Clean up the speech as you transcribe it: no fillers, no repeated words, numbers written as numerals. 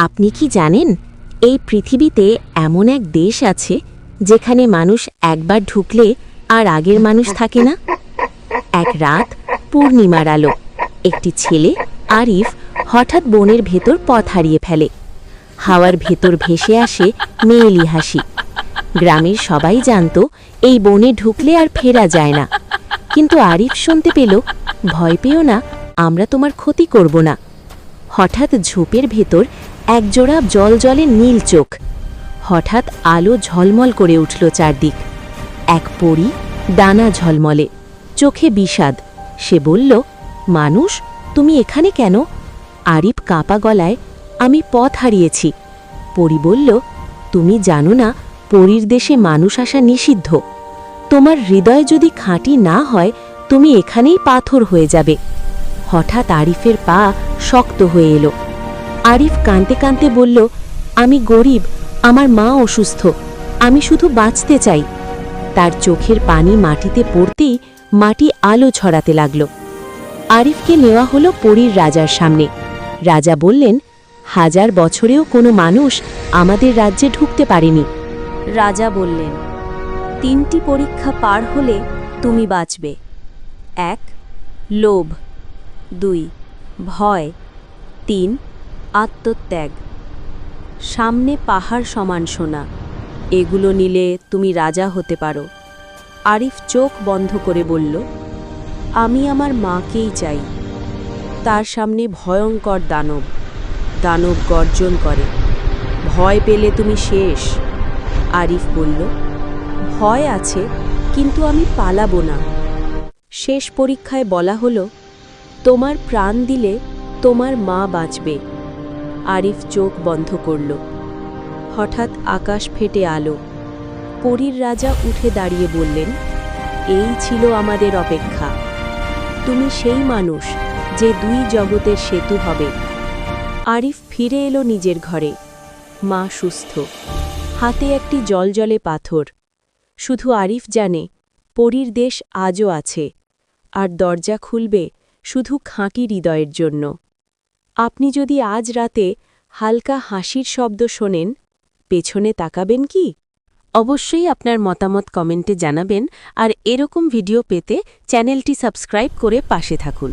আপনি কি জানেন এই পৃথিবীতে এমন এক দেশ আছে যেখানে মানুষ একবার ঢুকলে আর আগের মানুষ থাকে না? এক রাত পূর্ণিমার আলো, একটি ছেলে আরিফ হঠাৎ বনের ভেতর পথ হারিয়ে ফেলে। হাওয়ার ভেতর ভেসে আসে মেয়েলি হাসি। গ্রামের সবাই জানত এই বনে ঢুকলে আর ফেরা যায় না, কিন্তু আরিফ শুনতে পেল, ভয় পেও না, আমরা তোমার ক্ষতি করব না। হঠাৎ ঝোপের ভেতর একজোড়া জলজলে নীল চোখ। হঠাৎ আলো ঝলমল করে উঠল চারদিক। এক পরী, ডানা ঝলমলে, চোখে বিষাদ। সে বলল, মানুষ, তুমি এখানে কেন? আরিফ কাঁপা গলায়, আমি পথ হারিয়েছি। পরী বলল, তুমি জানো না পরীর দেশে মানুষ আসা নিষিদ্ধ। তোমার হৃদয় যদি খাঁটি না হয় তুমি এখানেই পাথর হয়ে যাবে। হঠাৎ আরিফের পা শক্ত হয়ে এলো। আরিফ কাঁদতে কাঁদতে বলল, আমি গরিব, আমার মা অসুস্থ, আমি শুধু বাঁচতে চাই। তার চোখের পানি মাটিতে পড়তেই মাটি আলো ছড়াতে লাগল। আরিফকে নেওয়া হলো পরীর রাজার সামনে। রাজা বললেন, 1000 বছরেও কোনো মানুষ আমাদের রাজ্যে ঢুকতে পারেনি। রাজা বললেন, 3টি পরীক্ষা পার হলে তুমি বাঁচবে। 1 লোভ, 2 ভয়, 3 আত্মত্যাগ। সামনে পাহাড় সমান সোনা, এগুলো নিলে তুমি রাজা হতে পারো। আরিফ চোখ বন্ধ করে বলল, আমি আমার মাকেই চাই। তার সামনে ভয়ঙ্কর দানব। দানব গর্জন করে, ভয় পেলে তুমি শেষ। আরিফ বলল, ভয় আছে, কিন্তু আমি পালাবো না। শেষ পরীক্ষায় বলা হলো, তোমার প্রাণ দিলে তোমার মা বাঁচবে। আরিফ চোখ বন্ধ করল। হঠাৎ আকাশ ফেটে আলো। পরীর রাজা উঠে দাঁড়িয়ে বললেন, এই ছিল আমাদের অপেক্ষা। তুমি সেই মানুষ যে 2 জগতের সেতু হবে। আরিফ ফিরে এলো নিজের ঘরে। মা সুস্থ, হাতে একটি জলজলে পাথর। শুধু আরিফ জানে, পরীর দেশ আজও আছে, আর দরজা খুলবে শুধু খাঁটি হৃদয়ের জন্য। আপনি যদি আজ রাতে হালকা হাসির শব্দ শোনেন, পেছনে তাকাবেন কি? অবশ্যই আপনার মতামত কমেন্টে জানাবেন, আর এরকম ভিডিও পেতে চ্যানেলটি সাবস্ক্রাইব করে পাশে থাকুন।